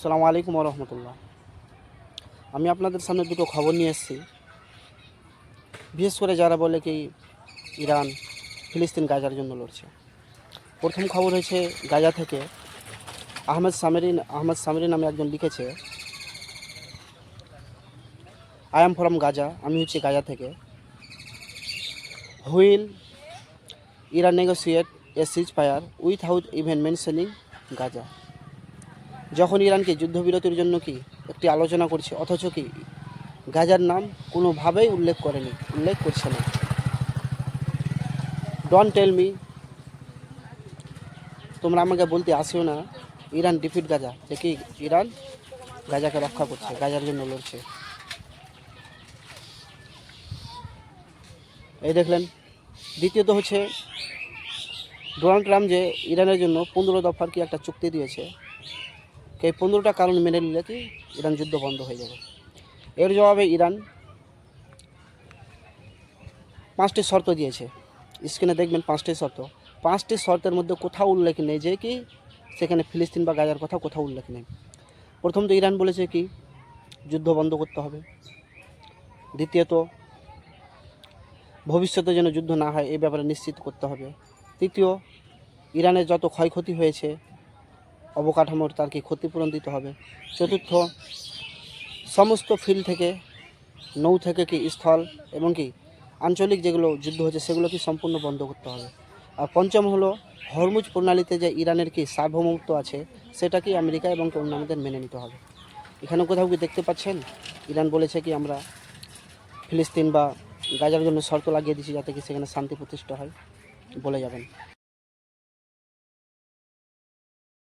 আসসালামু আলাইকুম রহমতুল্লাহ। আমি আপনাদের সামনে দুটো খবর নিয়ে এসেছি। বিশেষ করে যারা বলে কি ইরান ফিলিস্তিন গাজার জন্য লড়ছে। প্রথম খবর হয়েছে গাজা থেকে আহমেদ সামিরি নামে একজন লিখেছে, আই এম ফ্রম গাজা, আমি হচ্ছি গাজা থেকে। While Iran negotiate a ceasefire without even mentioning Gaza. যখন ইরানকে যুদ্ধবিরতির জন্য কি একটি আলোচনা করছে, অথচ কি গাজার নাম কোনোভাবেই উল্লেখ করছে না। ডোন্ট টেল মি, তোমরা আমাকে বলতে আসিও না ইরান ডিফিট গাজা, যে কি ইরান গাজাকে রক্ষা করছে, গাজার জন্য লড়ছে। এই দেখলেন। দ্বিতীয়ত হচ্ছে ডোনাল্ড ট্রাম্প যে ইরানের জন্য 15 দফার কি একটা চুক্তি দিয়েছে, এই 15টা কারণ মেনে নিলে কি ইরান যুদ্ধ বন্ধ হয়ে যাবে। এর জবাবে ইরান 5টি শর্ত দিয়েছে। স্ক্রিনে দেখবেন 5টি শর্ত। 5টি শর্তের মধ্যে কোথাও উল্লেখ নেই যে কি সেখানে ফিলিস্তিন বা গাজার কথা কোথাও উল্লেখ নেই। প্রথম তো ইরান বলেছে কি যুদ্ধ বন্ধ করতে হবে। দ্বিতীয়ত ভবিষ্যতে যেন যুদ্ধ না হয় এই ব্যাপারে নিশ্চিত করতে হবে। তৃতীয়, ইরানের যত ক্ষয়ক্ষতি হয়েছে অবকাঠামোর তার কি ক্ষতিপূরণ দিতে হবে। চতুর্থ, সমস্ত ফিল্ড থেকে নৌ থেকে কি স্থল এবং কি আঞ্চলিক যেগুলো যুদ্ধ হচ্ছে সেগুলো কি সম্পূর্ণ বন্ধ করতে হবে। আর পঞ্চম হলো হরমুজ প্রণালীতে যে ইরানের কি সার্বভৌমত্ব আছে সেটা কি আমেরিকা এবং অন্যান্যদের মেনে নিতে হবে। এখানে কোথাও কি দেখতে পাচ্ছেন ইরান বলেছে কি আমরা ফিলিস্তিন বা গাজার জন্য শর্ত লাগিয়ে দিচ্ছি যাতে কি সেখানে শান্তি প্রতিষ্ঠা হয়, বলে যাবেন।